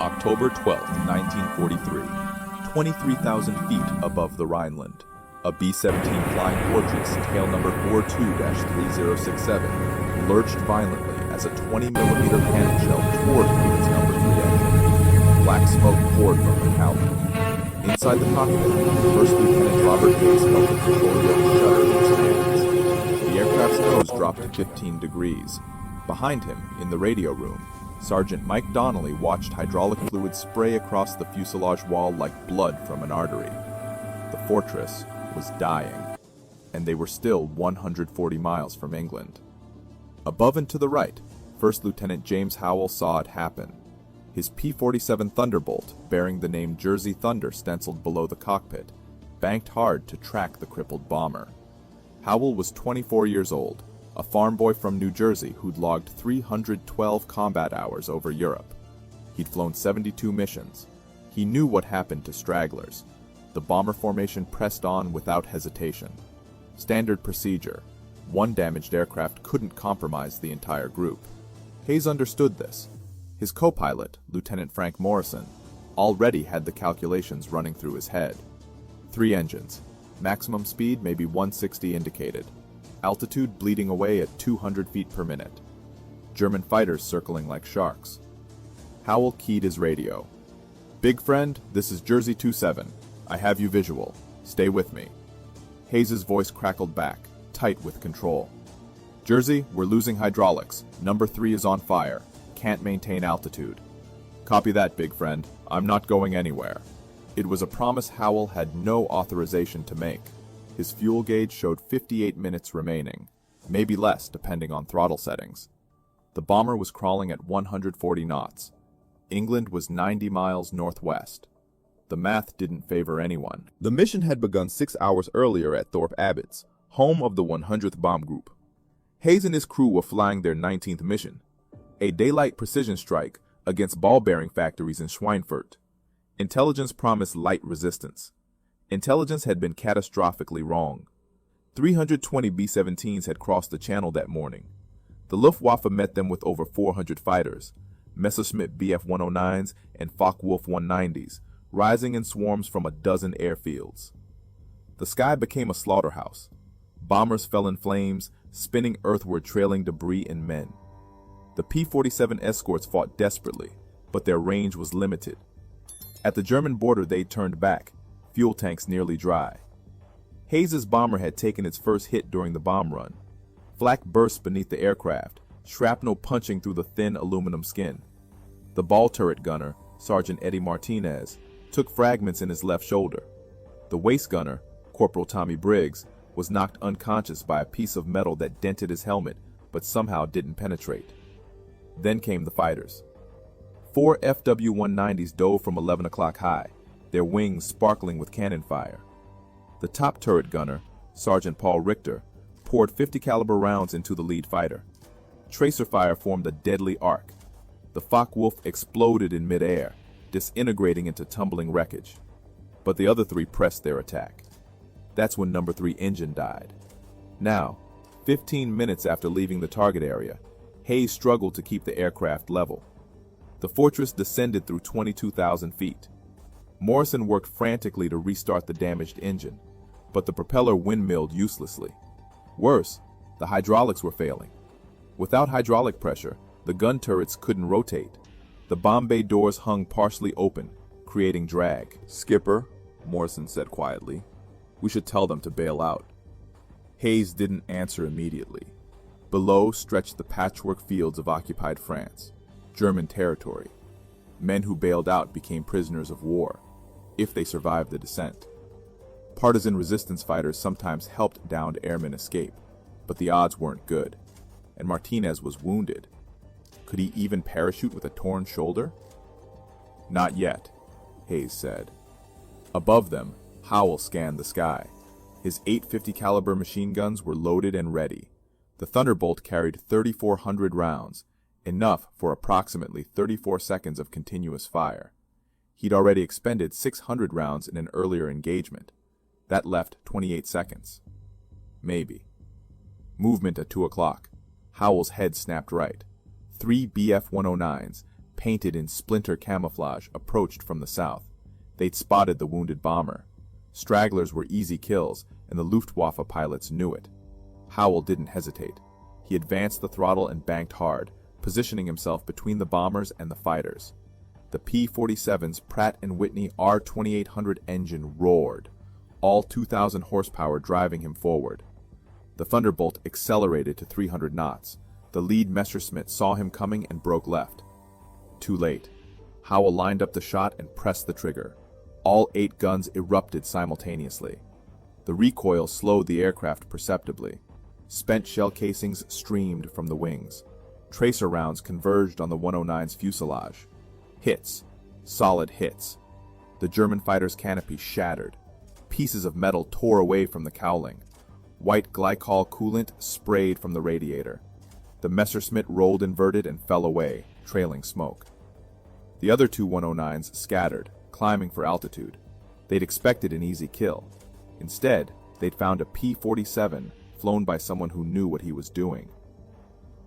October 12, 1943, 23,000 feet above the Rhineland. A B-17 Flying Fortress, tail number 42-3067, lurched violently as a 20mm cannon shell tore through its number 3 engine. Black smoke poured from the cowling. Inside the cockpit, First Lieutenant Robert Hayes felt the control yoke shudder in his hands. The aircraft's nose dropped to 15 degrees. Behind him, in the radio room, Sergeant Mike Donnelly watched hydraulic fluid spray across the fuselage wall like blood from an artery. The fortress was dying, and they were still 140 miles from England. Above and to the right, First Lieutenant James Howell saw it happen. His P-47 Thunderbolt, bearing the name Jersey Thunder stenciled below the cockpit, banked hard to track the crippled bomber. Howell was 24 years old, a farm boy from New Jersey who'd logged 312 combat hours over Europe. He'd flown 72 missions. He knew what happened to stragglers. The bomber formation pressed on without hesitation. Standard procedure: one damaged aircraft couldn't compromise the entire group. Hayes understood this. His co-pilot, Lieutenant Frank Morrison, already had the calculations running through his head. 3 engines. Maximum speed maybe 160 indicated. Altitude bleeding away at 200 feet per minute. German fighters circling like sharks. Howell keyed his radio. "Big friend, this is Jersey 27. I have you visual. Stay with me." Hayes' voice crackled back, tight with control. "Jersey, we're losing hydraulics. Number 3 is on fire. Can't maintain altitude." "Copy that, big friend. I'm not going anywhere." It was a promise Howell had no authorization to make. His fuel gauge showed 58 minutes remaining, maybe less depending on throttle settings. The bomber was crawling at 140 knots. England was 90 miles northwest. The math didn't favor anyone. The mission had begun 6 hours earlier at Thorpe Abbotts, home of the 100th Bomb Group. Hayes and his crew were flying their 19th mission, a daylight precision strike against ball bearing factories in Schweinfurt. Intelligence promised light resistance. Intelligence had been catastrophically wrong. 320 B-17s had crossed the channel that morning. The Luftwaffe met them with over 400 fighters, Messerschmitt Bf-109s and Focke-Wulf 190s, rising in swarms from a dozen airfields. The sky became a slaughterhouse. Bombers fell in flames, spinning earthward, trailing debris and men. The P-47 escorts fought desperately, but their range was limited. At the German border they turned back, fuel tanks nearly dry. Hayes' bomber had taken its first hit during the bomb run. Flak burst beneath the aircraft, shrapnel punching through the thin aluminum skin. The ball turret gunner, Sergeant Eddie Martinez, took fragments in his left shoulder. The waist gunner, Corporal Tommy Briggs, was knocked unconscious by a piece of metal that dented his helmet but somehow didn't penetrate. Then came the fighters. 4 FW-190s dove from 11 o'clock high, their wings sparkling with cannon fire. The top turret gunner, Sergeant Paul Richter, poured 50 caliber rounds into the lead fighter. Tracer fire formed a deadly arc. The Focke-Wulf exploded in midair, disintegrating into tumbling wreckage. But the other 3 pressed their attack. That's when number 3 engine died. Now, 15 minutes after leaving the target area, Hayes struggled to keep the aircraft level. The fortress descended through 22,000 feet. Morrison worked frantically to restart the damaged engine, but the propeller windmilled uselessly. Worse, the hydraulics were failing. Without hydraulic pressure, the gun turrets couldn't rotate. The bomb bay doors hung partially open, creating drag. "Skipper," Morrison said quietly, "we should tell them to bail out." Hayes didn't answer immediately. Below stretched the patchwork fields of occupied France, German territory. Men who bailed out became prisoners of war, if they survived the descent. Partisan resistance fighters sometimes helped downed airmen escape, but the odds weren't good, and Martinez was wounded. Could he even parachute with a torn shoulder? "Not yet," Hayes said. Above them, Howell scanned the sky. His 850 caliber machine guns were loaded and ready. The Thunderbolt carried 3,400 rounds, enough for approximately 34 seconds of continuous fire. He'd already expended 600 rounds in an earlier engagement. That left 28 seconds. Maybe. Movement at 2 o'clock. Howell's head snapped right. 3 Bf-109s, painted in splinter camouflage, approached from the south. They'd spotted the wounded bomber. Stragglers were easy kills, and the Luftwaffe pilots knew it. Howell didn't hesitate. He advanced the throttle and banked hard, positioning himself between the bombers and the fighters. The P-47's Pratt & Whitney R2800 engine roared, all 2,000 horsepower driving him forward. The Thunderbolt accelerated to 300 knots. The lead Messerschmitt saw him coming and broke left. Too late. Howell lined up the shot and pressed the trigger. All 8 guns erupted simultaneously. The recoil slowed the aircraft perceptibly. Spent shell casings streamed from the wings. Tracer rounds converged on the 109's fuselage. Hits. Solid hits. The German fighter's canopy shattered. Pieces of metal tore away from the cowling. White glycol coolant sprayed from the radiator. The Messerschmitt rolled inverted and fell away, trailing smoke. The other 2 109s scattered, climbing for altitude. They'd expected an easy kill. Instead, they'd found a P-47 flown by someone who knew what he was doing.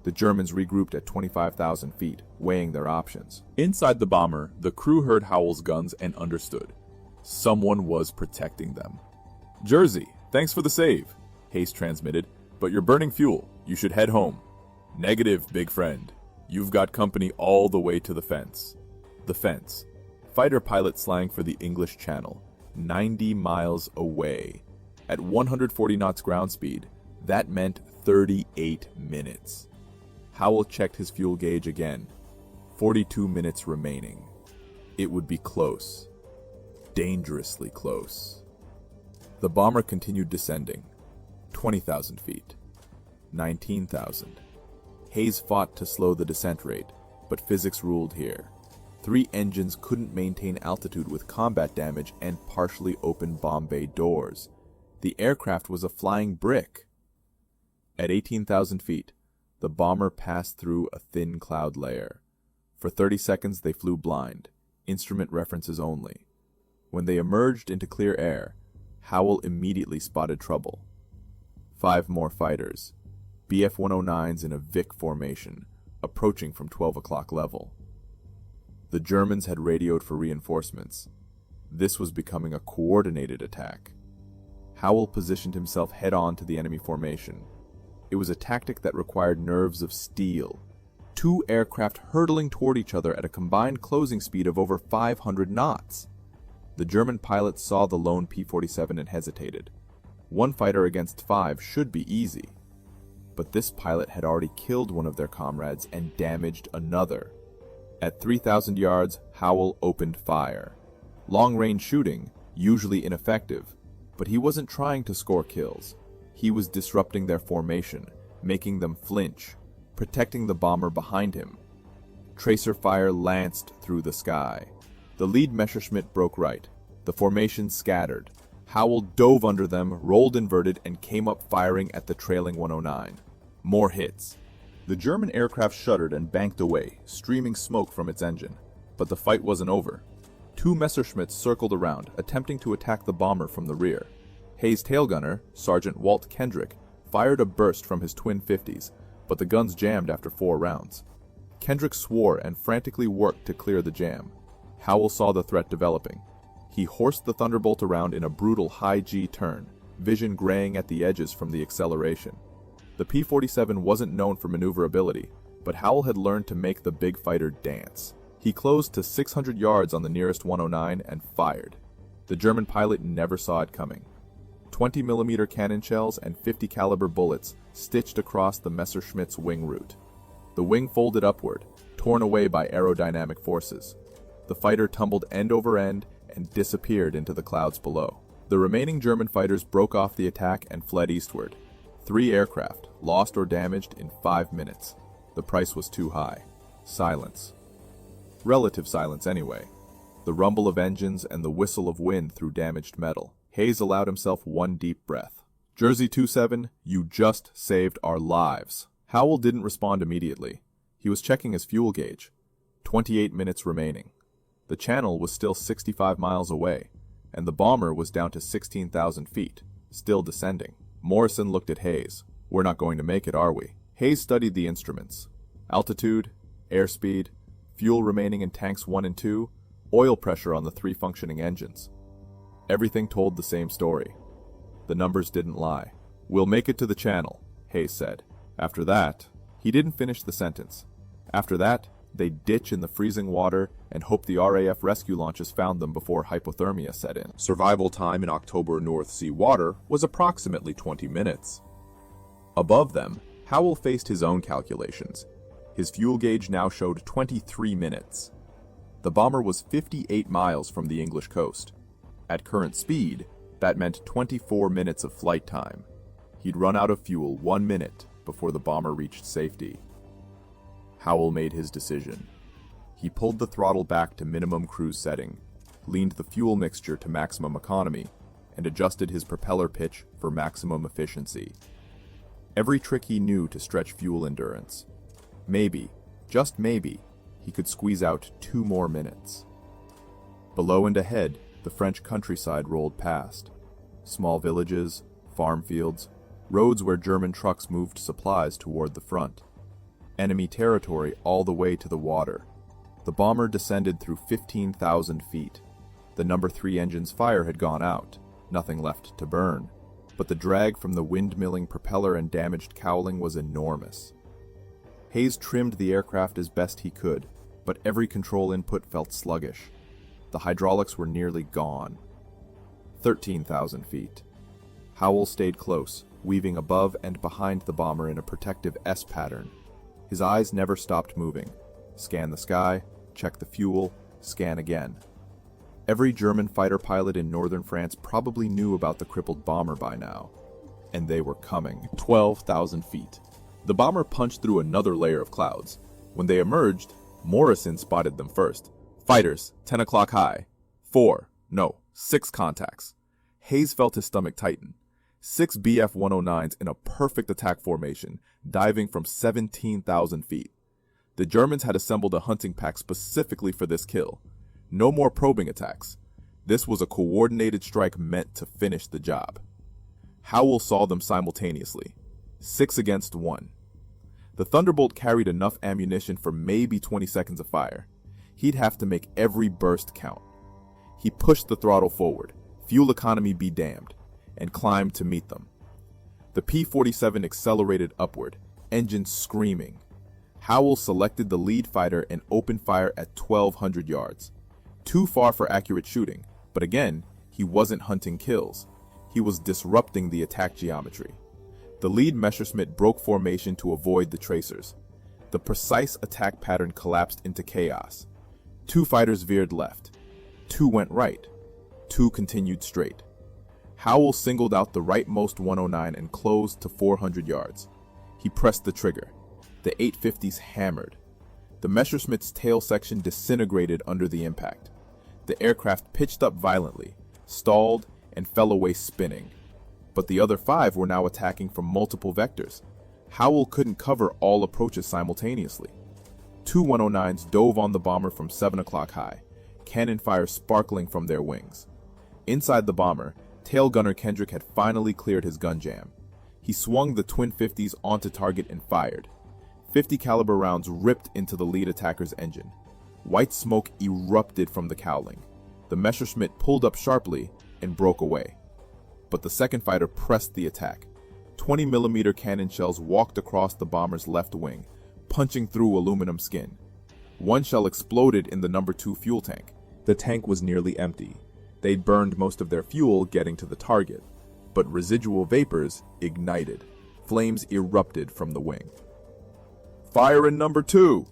The Germans regrouped at 25,000 feet, weighing their options. Inside the bomber, the crew heard Howell's guns and understood. Someone was protecting them. "Jersey, thanks for the save," Hayes transmitted, "but you're burning fuel. You should head home." "Negative, big friend. You've got company all the way to the fence." The fence. Fighter pilot slang for the English Channel. 90 miles away. At 140 knots ground speed, that meant 38 minutes. Howell checked his fuel gauge again. 42 minutes remaining. It would be close. Dangerously close. The bomber continued descending. 20,000 feet. 19,000. Hayes fought to slow the descent rate, but physics ruled here. 3 engines couldn't maintain altitude with combat damage and partially open bomb bay doors. The aircraft was a flying brick. At 18,000 feet, the bomber passed through a thin cloud layer. For 30 seconds they flew blind, instrument references only. When they emerged into clear air, Howell immediately spotted trouble. 5 more fighters, BF-109s in a Vic formation, approaching from 12 o'clock level. The Germans had radioed for reinforcements. This was becoming a coordinated attack. Howell positioned himself head-on to the enemy formation. It was a tactic that required nerves of steel. 2 aircraft hurtling toward each other at a combined closing speed of over 500 knots. The German pilots saw the lone P-47 and hesitated. 1 fighter against 5 should be easy. But this pilot had already killed one of their comrades and damaged another. At 3,000 yards, Howell opened fire. Long-range shooting, usually ineffective, but he wasn't trying to score kills. He was disrupting their formation, making them flinch, protecting the bomber behind him. Tracer fire lanced through the sky. The lead Messerschmitt broke right. The formation scattered. Howell dove under them, rolled inverted, and came up firing at the trailing 109. More hits. The German aircraft shuddered and banked away, streaming smoke from its engine. But the fight wasn't over. 2 Messerschmitts circled around, attempting to attack the bomber from the rear. Hayes' tailgunner, Sergeant Walt Kendrick, fired a burst from his twin 50s, but the guns jammed after 4 rounds. Kendrick swore and frantically worked to clear the jam. Howell saw the threat developing. He horsed the Thunderbolt around in a brutal high-G turn, vision graying at the edges from the acceleration. The P-47 wasn't known for maneuverability, but Howell had learned to make the big fighter dance. He closed to 600 yards on the nearest 109 and fired. The German pilot never saw it coming. 20mm cannon shells and 50 caliber bullets stitched across the Messerschmitt's wing root. The wing folded upward, torn away by aerodynamic forces. The fighter tumbled end over end and disappeared into the clouds below. The remaining German fighters broke off the attack and fled eastward. 3 aircraft, lost or damaged in 5 minutes. The price was too high. Silence. Relative silence anyway. The rumble of engines and the whistle of wind through damaged metal. Hayes allowed himself one deep breath. "Jersey 27, you just saved our lives." Howell didn't respond immediately. He was checking his fuel gauge. 28 minutes remaining. The channel was still 65 miles away, and the bomber was down to 16,000 feet, still descending. Morrison looked at Hayes. "We're not going to make it, are we?" Hayes studied the instruments. Altitude, airspeed, fuel remaining in tanks 1 and 2, oil pressure on the 3 functioning engines. Everything told the same story. The numbers didn't lie. "We'll make it to the channel," Hayes said. After that, he didn't finish the sentence. After that, they'd ditch in the freezing water and hope the RAF rescue launches found them before hypothermia set in. Survival time in October North Sea water was approximately 20 minutes. Above them, Howell faced his own calculations. His fuel gauge now showed 23 minutes. The bomber was 58 miles from the English coast. At current speed, that meant 24 minutes of flight time. He'd run out of fuel 1 minute before the bomber reached safety. Howell made his decision. He pulled the throttle back to minimum cruise setting, leaned the fuel mixture to maximum economy, and adjusted his propeller pitch for maximum efficiency. Every trick he knew to stretch fuel endurance. Maybe, just maybe, he could squeeze out 2 more minutes. Below and ahead, the French countryside rolled past. Small villages, farm fields, roads where German trucks moved supplies toward the front. Enemy territory all the way to the water. The bomber descended through 15,000 feet. The number 3 engine's fire had gone out, nothing left to burn, but the drag from the windmilling propeller and damaged cowling was enormous. Hayes trimmed the aircraft as best he could, but every control input felt sluggish. The hydraulics were nearly gone. 13,000 feet. Howell stayed close, weaving above and behind the bomber in a protective S pattern. His eyes never stopped moving. Scan the sky, check the fuel, scan again. Every German fighter pilot in northern France probably knew about the crippled bomber by now. And they were coming. 12,000 feet. The bomber punched through another layer of clouds. When they emerged, Morrison spotted them first. Fighters, 10 o'clock high. 6 contacts. Hayes felt his stomach tighten. 6 Bf-109s in a perfect attack formation, diving from 17,000 feet. The Germans had assembled a hunting pack specifically for this kill. No more probing attacks. This was a coordinated strike meant to finish the job. Howell saw them simultaneously. 6 against 1. The Thunderbolt carried enough ammunition for maybe 20 seconds of fire. He'd have to make every burst count. He pushed the throttle forward, fuel economy be damned, and climbed to meet them. The P-47 accelerated upward, engines screaming. Howell selected the lead fighter and opened fire at 1,200 yards. Too far for accurate shooting, but again, he wasn't hunting kills. He was disrupting the attack geometry. The lead Messerschmitt broke formation to avoid the tracers. The precise attack pattern collapsed into chaos. 2 fighters veered left. 2 went right. 2 continued straight. Howell singled out the rightmost 109 and closed to 400 yards. He pressed the trigger. The 850s hammered. The Messerschmitt's tail section disintegrated under the impact. The aircraft pitched up violently, stalled, and fell away spinning. But the other 5 were now attacking from multiple vectors. Howell couldn't cover all approaches simultaneously. 2 109s dove on the bomber from 7 o'clock high, cannon fire sparkling from their wings. Inside the bomber, tail gunner Kendrick had finally cleared his gun jam. He swung the twin 50s onto target and fired. 50 caliber rounds ripped into the lead attacker's engine. White smoke erupted from the cowling. The Messerschmitt pulled up sharply and broke away. But the second fighter pressed the attack. 20mm cannon shells walked across the bomber's left wing, punching through aluminum skin. 1 shell exploded in the number 2 fuel tank. The tank was nearly empty. They'd burned most of their fuel getting to the target, but residual vapors ignited. Flames erupted from the wing. "Fire in number 2!"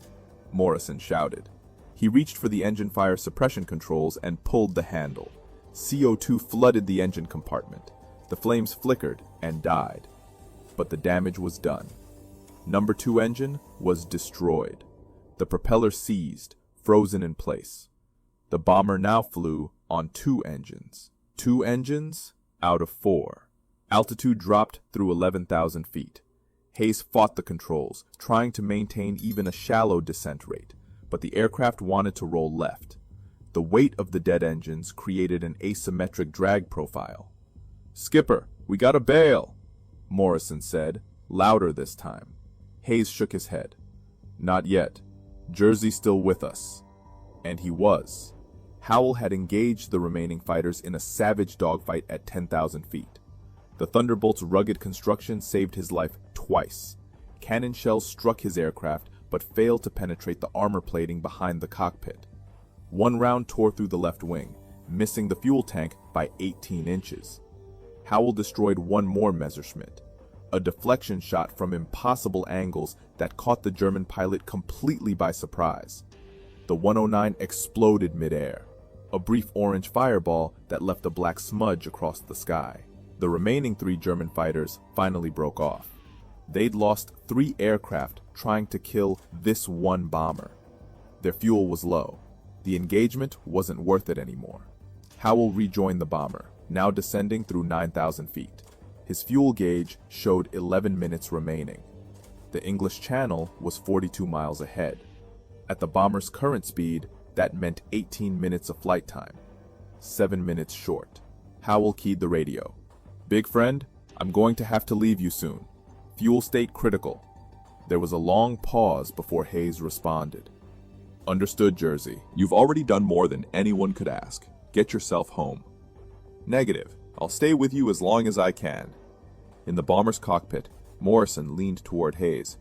Morrison shouted. He reached for the engine fire suppression controls and pulled the handle. CO2 flooded the engine compartment. The flames flickered and died. But the damage was done. Number 2 engine was destroyed. The propeller seized, frozen in place. The bomber now flew on 2 engines. 2 engines out of 4. Altitude dropped through 11,000 feet. Hayes fought the controls, trying to maintain even a shallow descent rate, but the aircraft wanted to roll left. The weight of the dead engines created an asymmetric drag profile. "Skipper, we gotta bail," Morrison said, louder this time. Hayes shook his head. "Not yet. Jersey still with us. And he was. Howell had engaged the remaining fighters in a savage dogfight at 10,000 feet. The Thunderbolt's rugged construction saved his life twice. Cannon shells struck his aircraft but failed to penetrate the armor plating behind the cockpit. One round tore through the left wing, missing the fuel tank by 18 inches. Howell destroyed one more Messerschmitt, a deflection shot from impossible angles that caught the German pilot completely by surprise. The 109 exploded midair, a brief orange fireball that left a black smudge across the sky. The remaining 3 German fighters finally broke off. They'd lost 3 aircraft trying to kill this one bomber. Their fuel was low. The engagement wasn't worth it anymore. Howell rejoined the bomber, now descending through 9,000 feet. His fuel gauge showed 11 minutes remaining. The English Channel was 42 miles ahead. At the bomber's current speed, that meant 18 minutes of flight time. 7 minutes short. Howell keyed the radio. "Big friend, I'm going to have to leave you soon. Fuel state critical." There was a long pause before Hayes responded. "Understood, Jersey. You've already done more than anyone could ask. Get yourself home." "Negative. I'll stay with you as long as I can." In the bomber's cockpit, Morrison leaned toward Hayes.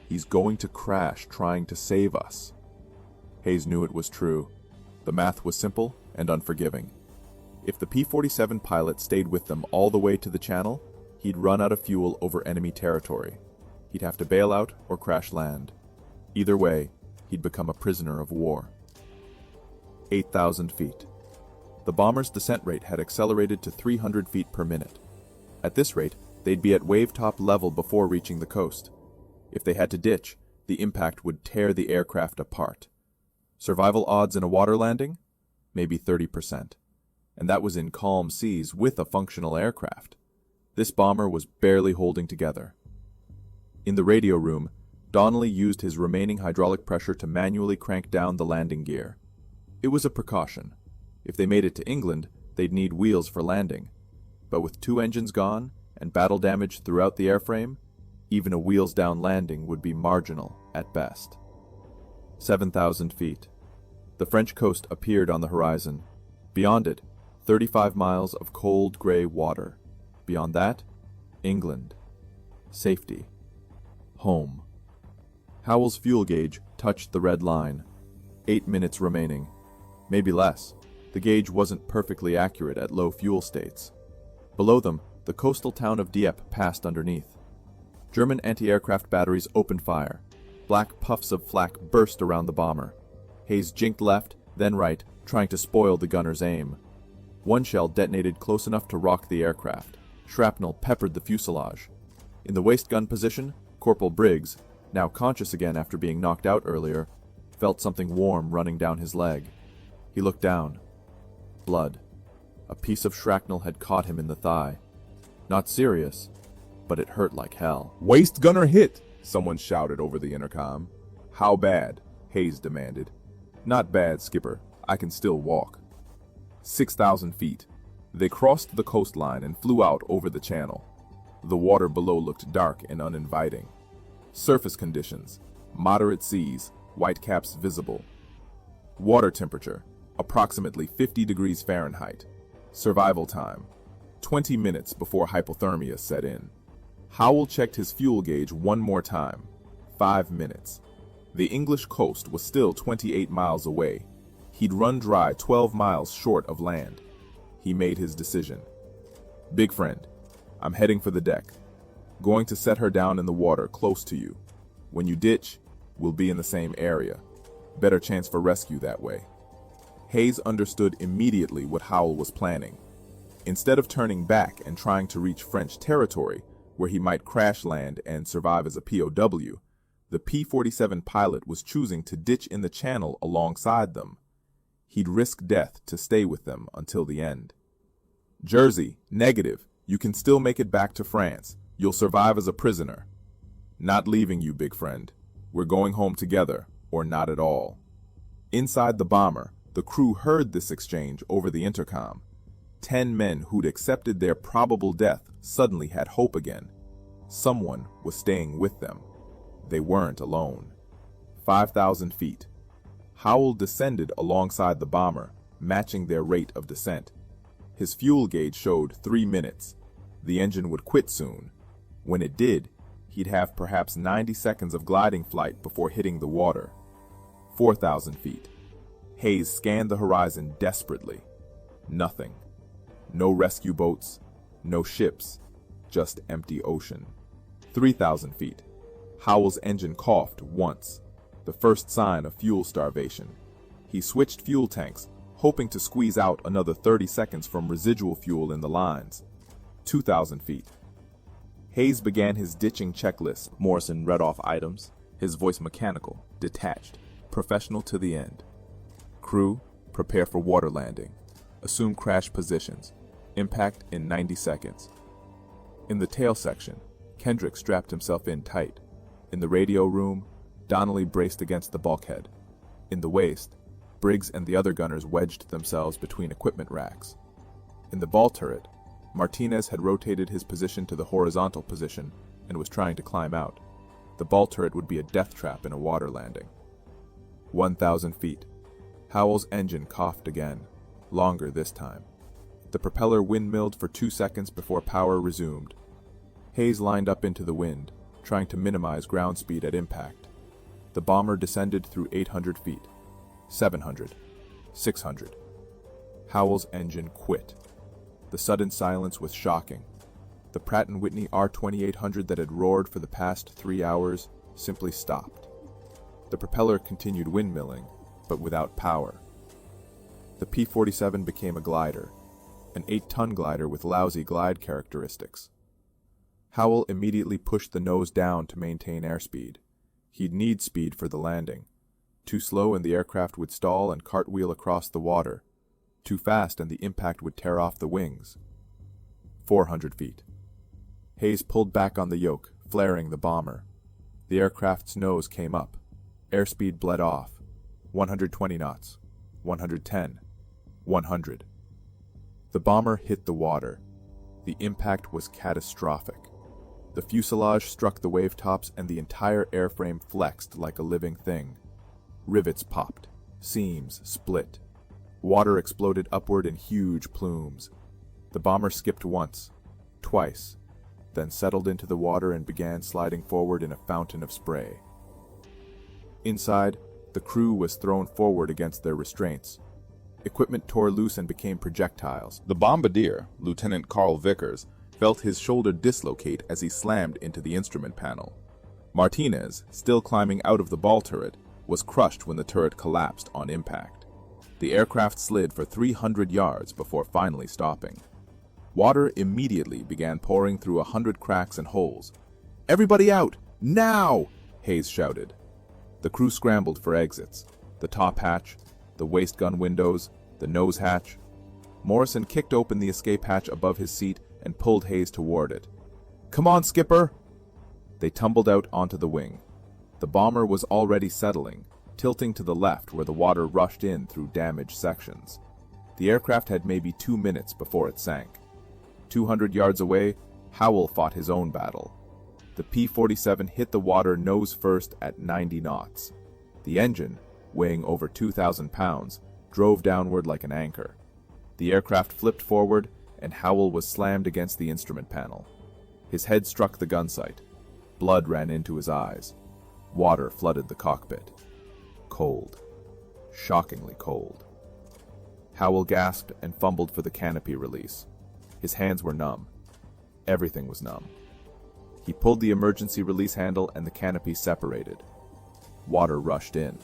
"He's going to crash trying to save us." Hayes knew it was true. The math was simple and unforgiving. If the P-47 pilot stayed with them all the way to the channel, he'd run out of fuel over enemy territory. He'd have to bail out or crash land. Either way, he'd become a prisoner of war. 8,000 feet. The bomber's descent rate had accelerated to 300 feet per minute. At this rate, they'd be at wave-top level before reaching the coast. If they had to ditch, the impact would tear the aircraft apart. Survival odds in a water landing? Maybe 30%. And that was in calm seas with a functional aircraft. This bomber was barely holding together. In the radio room, Donnelly used his remaining hydraulic pressure to manually crank down the landing gear. It was a precaution. If they made it to England, they'd need wheels for landing. But with 2 engines gone and battle damage throughout the airframe, even a wheels-down landing would be marginal at best. 7,000 feet. The French coast appeared on the horizon. Beyond it, 35 miles of cold gray water. Beyond that, England. Safety. Home. Howell's fuel gauge touched the red line. 8 minutes remaining. Maybe less. The gauge wasn't perfectly accurate at low fuel states. Below them, the coastal town of Dieppe passed underneath. German anti-aircraft batteries opened fire. Black puffs of flak burst around the bomber. Hayes jinked left, then right, trying to spoil the gunner's aim. One shell detonated close enough to rock the aircraft. Shrapnel peppered the fuselage. In the waist gun position, Corporal Briggs, now conscious again after being knocked out earlier, felt something warm running down his leg. He looked down. Blood. A piece of shrapnel had caught him in the thigh. Not serious, but it hurt like hell. "Waist gunner hit!" someone shouted over the intercom. "How bad?" Hayes demanded. "Not bad, Skipper. I can still walk." 6,000 feet. They crossed the coastline and flew out over the channel. The water below looked dark and uninviting. Surface conditions: moderate seas, whitecaps visible. Water temperature: approximately 50 degrees Fahrenheit. Survival time: 20 minutes before hypothermia set in. Howell checked his fuel gauge one more time. 5 minutes. The English coast was still 28 miles away. He'd run dry 12 miles short of land. He made his decision. "Big friend, I'm heading for the deck. Going to set her down in the water close to you. When you ditch, we'll be in the same area. Better chance for rescue that way." Hayes understood immediately what Howell was planning. Instead of turning back and trying to reach French territory, where he might crash land and survive as a POW, the P-47 pilot was choosing to ditch in the channel alongside them. He'd risk death to stay with them until the end. "Jersey, negative. You can still make it back to France. You'll survive as a prisoner." "Not leaving you, big friend. We're going home together, or not at all." Inside the bomber, the crew heard this exchange over the intercom. 10 men who'd accepted their probable death suddenly had hope again. Someone was staying with them. They weren't alone. 5,000 feet. Howell descended alongside the bomber, matching their rate of descent. His fuel gauge showed 3 minutes. The engine would quit soon. When it did, he'd have perhaps 90 seconds of gliding flight before hitting the water. 4,000 feet. Hayes scanned the horizon desperately. Nothing. No rescue boats, no ships, just empty ocean. 3,000 feet. Howell's engine coughed once, the first sign of fuel starvation. He switched fuel tanks, hoping to squeeze out another 30 seconds from residual fuel in the lines. 2,000 feet. Hayes began his ditching checklist. Morrison read off items, his voice mechanical, detached, professional to the end. Crew, prepare for water landing. Assume crash positions. Impact in 90 seconds. In the tail section, Kendrick strapped himself in tight. In the radio room, Donnelly braced against the bulkhead. In the waist, Briggs and the other gunners wedged themselves between equipment racks. In the ball turret, Martinez had rotated his position to the horizontal position and was trying to climb out. The ball turret would be a death trap in a water landing. 1,000 feet. Howell's engine coughed again, longer this time. The propeller windmilled for 2 seconds before power resumed. Hayes lined up into the wind, trying to minimize ground speed at impact. The bomber descended through 800 feet, 700, 600. Howell's engine quit. The sudden silence was shocking. The Pratt & Whitney R2800 that had roared for the past 3 hours simply stopped. The propeller continued windmilling, but without power. The P-47 became a glider, an 8-ton glider with lousy glide characteristics. Howell immediately pushed the nose down to maintain airspeed. He'd need speed for the landing. Too slow and the aircraft would stall and cartwheel across the water. Too fast and the impact would tear off the wings. 400 feet. Hayes pulled back on the yoke, flaring the bomber. The aircraft's nose came up. Airspeed bled off. 120 knots. 110. 100. The bomber hit the water. The impact was catastrophic. The fuselage struck the wave tops and the entire airframe flexed like a living thing. Rivets popped. Seams split. Water exploded upward in huge plumes. The bomber skipped once, twice, then settled into the water and began sliding forward in a fountain of spray. Inside, the crew was thrown forward against their restraints. Equipment tore loose and became projectiles. The bombardier, Lieutenant Carl Vickers, felt his shoulder dislocate as he slammed into the instrument panel. Martinez, still climbing out of the ball turret, was crushed when the turret collapsed on impact. The aircraft slid for 300 yards before finally stopping. Water immediately began pouring through 100 cracks and holes. "Everybody out! Now!" Hayes shouted. The crew scrambled for exits. The top hatch, the waist gun windows, the nose hatch. Morrison kicked open the escape hatch above his seat and pulled Hayes toward it. "Come on, skipper!" They tumbled out onto the wing. The bomber was already settling, tilting to the left where the water rushed in through damaged sections. The aircraft had maybe 2 minutes before it sank. 200 yards away, Howell fought his own battle. The P-47 hit the water nose first at 90 knots. The engine, weighing over 2,000 pounds, drove downward like an anchor. The aircraft flipped forward, and Howell was slammed against the instrument panel. His head struck the gun sight. Blood ran into his eyes. Water flooded the cockpit. Cold. Shockingly cold. Howell gasped and fumbled for the canopy release. His hands were numb. Everything was numb. He pulled the emergency release handle and the canopy separated. Water rushed in.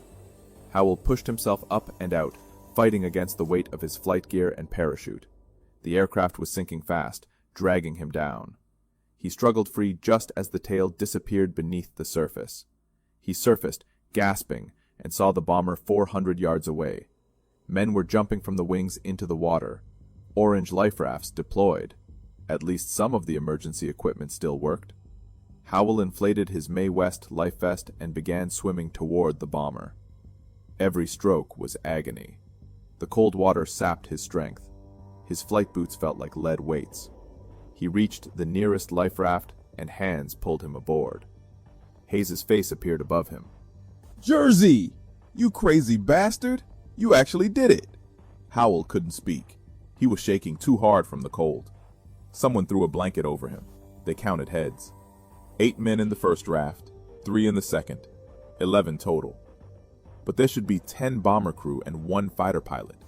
Howell pushed himself up and out, fighting against the weight of his flight gear and parachute. The aircraft was sinking fast, dragging him down. He struggled free just as the tail disappeared beneath the surface. He surfaced, gasping, and saw the bomber 400 yards away. Men were jumping from the wings into the water. Orange life rafts deployed. At least some of the emergency equipment still worked. Howell inflated his Mae West life vest and began swimming toward the bomber. Every stroke was agony. The cold water sapped his strength. His flight boots felt like lead weights. He reached the nearest life raft and hands pulled him aboard. Hayes's face appeared above him. Jersey! You crazy bastard! You actually did it! Howell couldn't speak. He was shaking too hard from the cold. Someone threw a blanket over him. They counted heads. 8 men in the first raft, 3 in the second, 11 total. But there should be 10 bomber crew and 1 fighter pilot.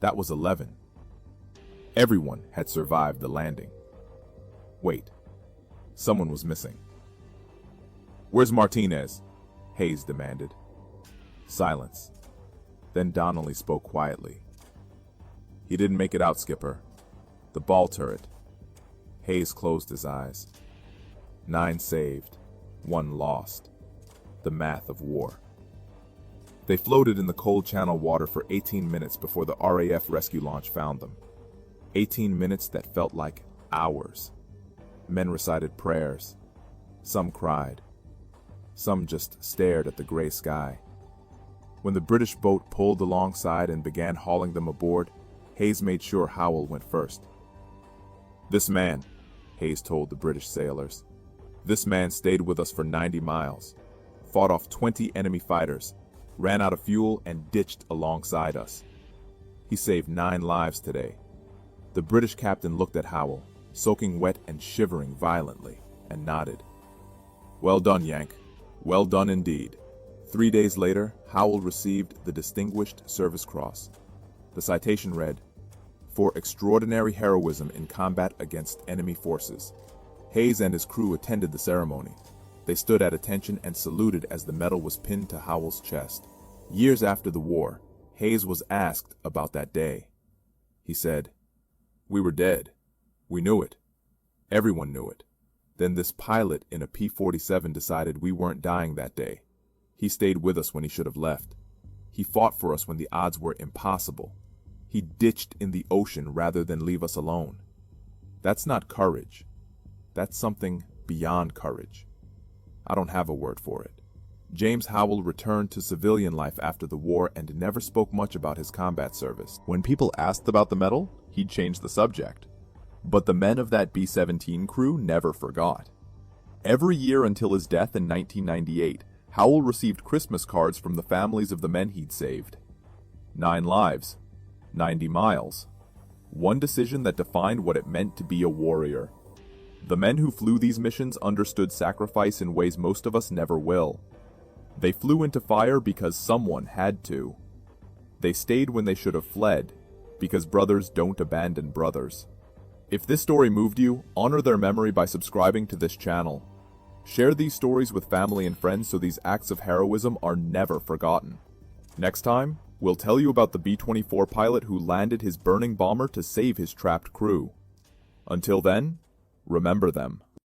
That was 11. Everyone had survived the landing. Wait, someone was missing. "Where's Martinez?" Hayes demanded. Silence. Then Donnelly spoke quietly. "He didn't make it out, Skipper. The ball turret." Hayes closed his eyes. 9 saved, 1 lost. The math of war. They floated in the cold channel water for 18 minutes before the RAF rescue launch found them. 18 minutes that felt like hours. Men recited prayers. Some cried. Some just stared at the gray sky. When the British boat pulled alongside and began hauling them aboard, Hayes made sure Howell went first. "This man," Hayes told the British sailors, "this man stayed with us for 90 miles, fought off 20 enemy fighters, ran out of fuel and ditched alongside us. He saved 9 lives today." The British captain looked at Howell, soaking wet and shivering violently, and nodded. "Well done, Yank. Well done indeed." 3 days later, Howell received the Distinguished Service Cross. The citation read, "For extraordinary heroism in combat against enemy forces." Hayes and his crew attended the ceremony. They stood at attention and saluted as the medal was pinned to Howell's chest. Years after the war, Hayes was asked about that day. He said, "We were dead. We knew it. Everyone knew it. Then this pilot in a P-47 decided we weren't dying that day. He stayed with us when he should have left. He fought for us when the odds were impossible. He ditched in the ocean rather than leave us alone. That's not courage. That's something beyond courage. I don't have a word for it." James Howell returned to civilian life after the war and never spoke much about his combat service. When people asked about the medal, he'd change the subject. But the men of that B-17 crew never forgot. Every year until his death in 1998, Howell received Christmas cards from the families of the men he'd saved. 9 lives, 90 miles. One decision that defined what it meant to be a warrior. The men who flew these missions understood sacrifice in ways most of us never will. They flew into fire because someone had to. They stayed when they should have fled, because brothers don't abandon brothers. If this story moved you, honor their memory by subscribing to this channel. Share these stories with family and friends so these acts of heroism are never forgotten. Next time, we'll tell you about the B-24 pilot who landed his burning bomber to save his trapped crew. Until then, remember them.